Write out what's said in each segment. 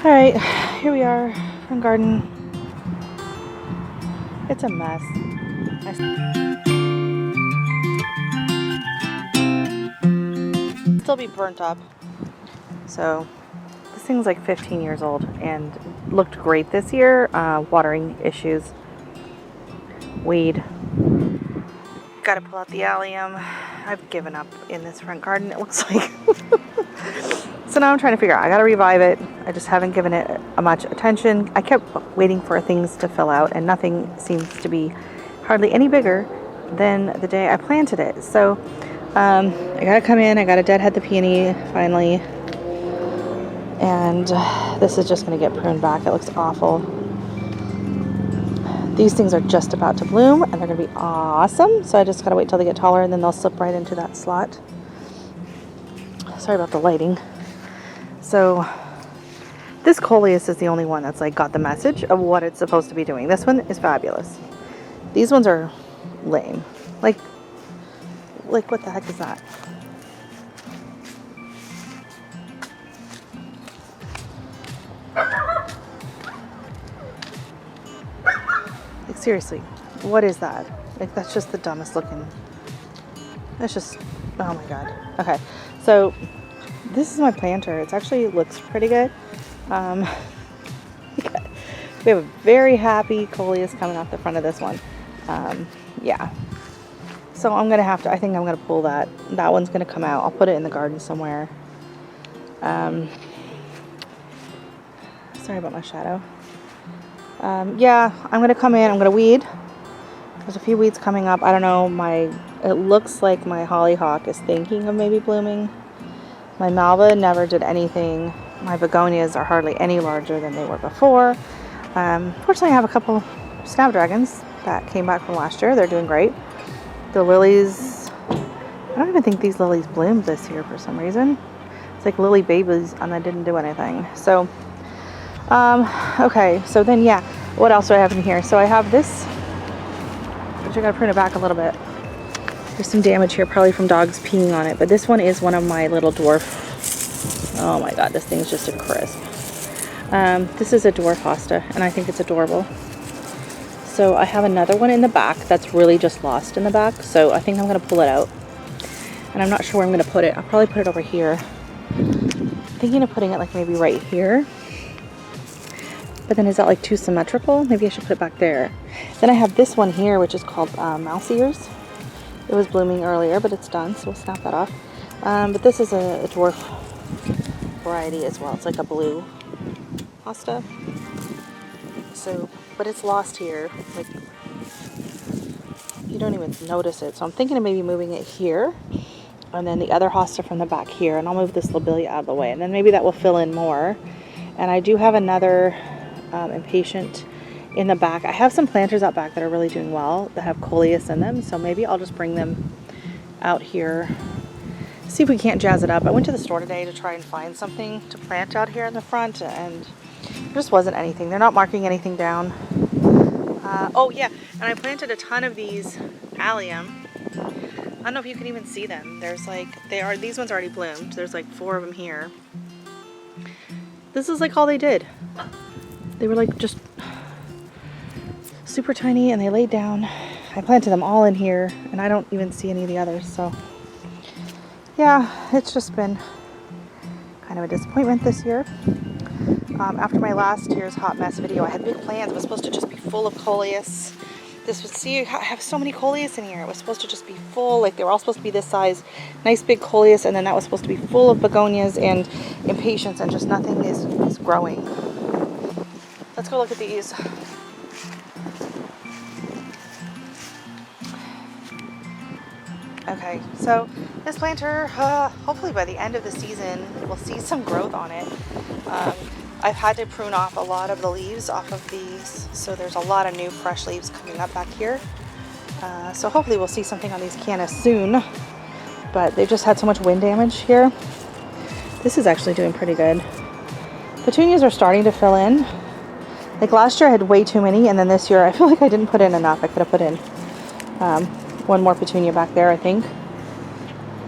All right, here we are, front garden. It's a mess. Still be burnt up. So this thing's like 15 years old and looked great this year. Watering issues, weed. Got to pull out the allium. I've given up in this front garden, it looks like. So now I'm trying to figure out, I got to revive it. I just haven't given it much attention. I kept waiting for things to fill out and nothing seems to be hardly any bigger than the day I planted it. So I got to come in, I got to deadhead the peony finally. And this is just going to get pruned back. It looks awful. These things are just about to bloom and they're going to be awesome. So I just got to wait till they get taller and then they'll slip right into that slot. Sorry about the lighting. So this coleus is the only one that's like got the message of what it's supposed to be doing. This one is fabulous. These ones are lame. Like what the heck is that? Like seriously, what is that? Like that's just the dumbest looking. That's just, oh my god. Okay, so this is my planter. It actually looks pretty good. We have a very happy coleus coming off the front of this one. Yeah. So I'm going to have to, I think I'm going to pull that. That one's going to come out. I'll put it in the garden somewhere. Sorry about my shadow. Yeah, I'm going to come in. I'm going to weed. There's a few weeds coming up. I don't know. It looks like my hollyhock is thinking of maybe blooming. My malva never did anything. My begonias are hardly any larger than they were before. Fortunately, I have a couple snapdragons that came back from last year. They're doing great. The lilies, I don't even think these lilies bloomed this year for some reason. It's like lily babies and they didn't do anything. So, okay. So then, yeah, what else do I have in here? So I have this, which I gotta prune it back a little bit. There's some damage here, probably from dogs peeing on it. But this one is one of my little dwarf. Oh my god, this thing's just a crisp. This is a dwarf hosta, and I think it's adorable. So I have another one in the back that's really just lost in the back. So I think I'm going to pull it out. And I'm not sure where I'm going to put it. I'll probably put it over here. Thinking of putting it like maybe right here. But then is that like too symmetrical? Maybe I should put it back there. Then I have this one here, which is called mouse ears. It was blooming earlier, but it's done, so we'll snap that off. But this is a dwarf variety as well. It's like a blue hosta. So, but it's lost here. Like, you don't even notice it. So I'm thinking of maybe moving it here. And then the other hosta from the back here. And I'll move this lobelia out of the way. And then maybe that will fill in more. And I do have another impatient in the back. I have some planters out back that are really doing well that have coleus in them, so maybe I'll just bring them out here, see if we can't jazz it up. I went to the store today to try and find something to plant out here in the front and there just wasn't anything. They're not marking anything down. Oh yeah, and I planted a ton of these allium. I don't know if you can even see them. There's like, these ones already bloomed. There's like 4 of them here. This is like all they did. They were like just super tiny and they laid down. I planted them all in here and I don't even see any of the others. So yeah, it's just been kind of a disappointment this year. After my last year's hot mess video, I had big plans. It was supposed to just be full of coleus. See, I have so many coleus in here. It was supposed to just be full, like they were all supposed to be this size, nice big coleus, and then that was supposed to be full of begonias and impatiens, and just nothing is growing. Let's go look at these. Okay, so this planter, hopefully by the end of the season, we'll see some growth on it. I've had to prune off a lot of the leaves off of these, so there's a lot of new fresh leaves coming up back here. So hopefully we'll see something on these cannas soon, but they've just had so much wind damage here. This is actually doing pretty good. Petunias are starting to fill in. Like last year I had way too many, and then this year I feel like I didn't put in enough. I could have put in one more petunia back there, I think.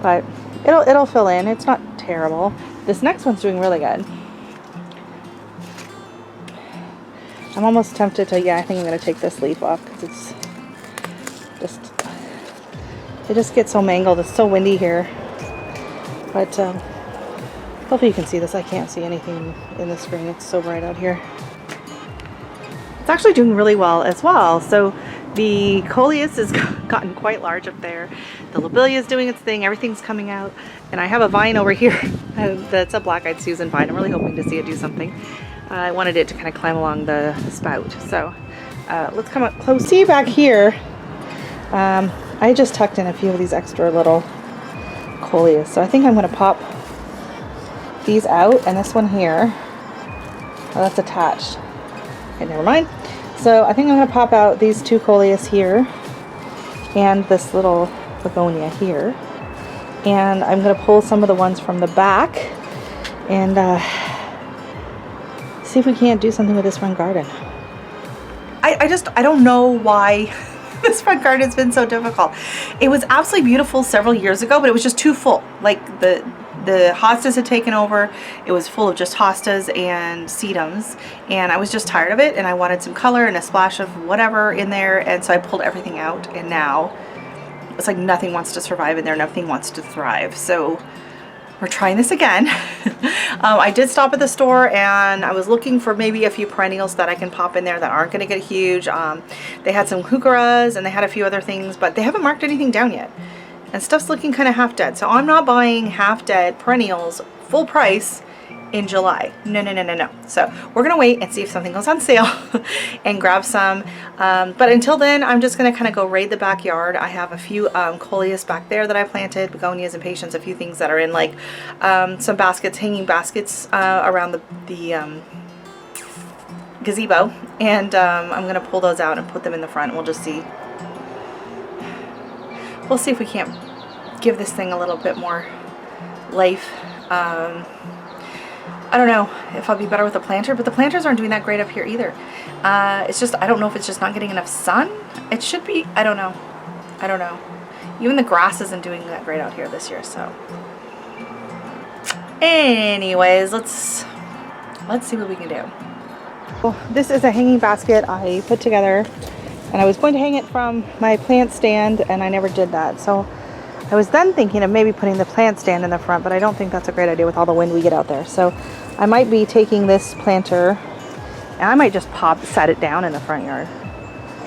But it'll fill in. It's not terrible. This next one's doing really good. I'm almost tempted to, yeah, I think I'm going to take this leaf off because it just gets so mangled. It's so windy here. But hopefully you can see this. I can't see anything in the spring. It's so bright out here. It's actually doing really well as well. So the coleus has gotten quite large up there. The lobelia is doing its thing. Everything's coming out. And I have a vine over here that's a black-eyed Susan vine. I'm really hoping to see it do something. I wanted it to kind of climb along the spout. So let's come up close. See back here, I just tucked in a few of these extra little coleus. So I think I'm going to pop these out, and this one here, oh, that's attached. Okay, never mind. So I think I'm going to pop out these 2 coleus here and this little begonia here. And I'm going to pull some of the ones from the back and see if we can't do something with this front garden. I don't know why this front garden has been so difficult. It was absolutely beautiful several years ago, but it was just too full. Like the hostas had taken over. It was full of just hostas and sedums, and I was just tired of it, and I wanted some color and a splash of whatever in there, and so I pulled everything out, and now it's like nothing wants to survive in there, nothing wants to thrive. So we're trying this again. I did stop at the store and I was looking for maybe a few perennials that I can pop in there that aren't going to get huge. They had some heucheras and they had a few other things, but they haven't marked anything down yet. And stuff's looking kind of half dead. So I'm not buying half dead perennials full price in July. No. So we're gonna wait and see if something goes on sale and grab some. But until then, I'm just gonna kind of go raid the backyard. I have a few coleus back there that I planted, begonias and patience, a few things that are in like some baskets, hanging baskets around the gazebo. And I'm gonna pull those out and put them in the front, and we'll just see. We'll see if we can't give this thing a little bit more life. I don't know if I'll be better with a planter, but the planters aren't doing that great up here either. It's just, I don't know if it's just not getting enough sun. It should be, I don't know. Even the grass isn't doing that great out here this year, so. Anyways, let's see what we can do. Well, this is a hanging basket I put together, and I was going to hang it from my plant stand, and I never did that. So I was then thinking of maybe putting the plant stand in the front, but I don't think that's a great idea with all the wind we get out there. So I might be taking this planter and I might just set it down in the front yard.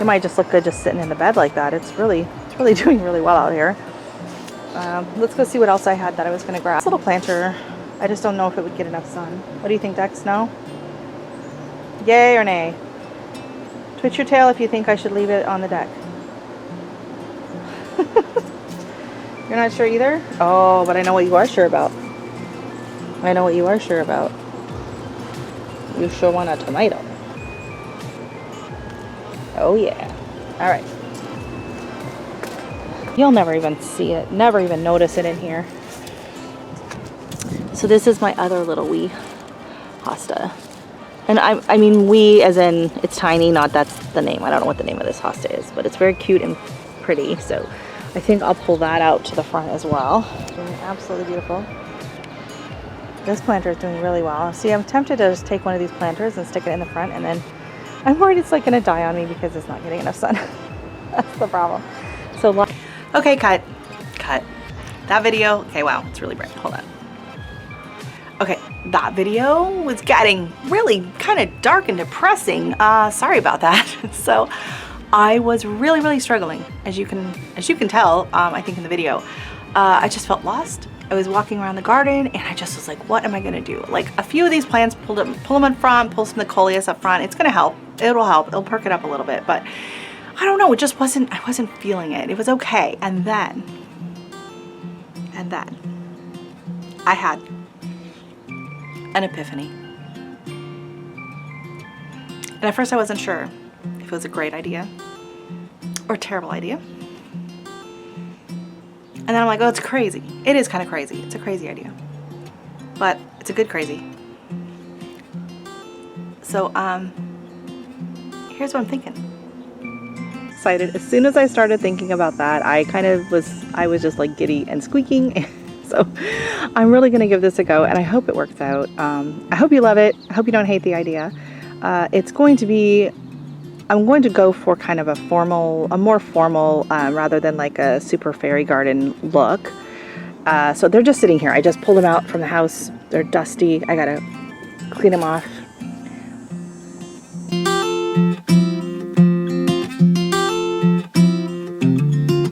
It might just look good just sitting in the bed like that. It's really doing really well out here. Let's go see what else I had that I was going to grab. This little planter, I just don't know if it would get enough sun. What do you think, Dex? No? Yay or nay? Twitch your tail if you think I should leave it on the deck. You're not sure either? Oh, but I know what you are sure about. You sure want a tomato. Oh yeah. All right. You'll never even see it, never even notice it in here. So this is my other little wee hosta. And I mean wee as in it's tiny, not that's the name. I don't know what the name of this hosta is, but it's very cute and pretty. So I think I'll pull that out to the front as well. Doing absolutely beautiful. This planter is doing really well. See, I'm tempted to just take one of these planters and stick it in the front, and then I'm worried it's like gonna die on me because it's not getting enough sun. That's the problem. So, okay, cut. That video, okay, wow, it's really bright, hold on. Okay, that video was getting really kind of dark and depressing. Sorry about that. So, I was really struggling, as you can tell, I think in the video. I just felt lost. I was walking around the garden and I just was like, what am I gonna do? Like a few of these plants, pull them in front, pull some of the coleus up front. It's gonna help. It'll help. It'll perk it up a little bit, but I don't know. It just wasn't. I wasn't feeling it. It was okay. And then I had an epiphany. And at first I wasn't sure if it was a great idea or a terrible idea. And then I'm like, oh, it's crazy. It is kind of crazy. It's a crazy idea. But it's a good crazy. So, here's what I'm thinking. Excited. As soon as I started thinking about that, I was just like giddy and squeaking. So I'm really going to give this a go, and I hope it works out. I hope you love it. I hope you don't hate the idea. It's going to be, I'm going to go for kind of a more formal, rather than like a super fairy garden look. So they're just sitting here. I just pulled them out from the house. They're dusty. I gotta clean them off,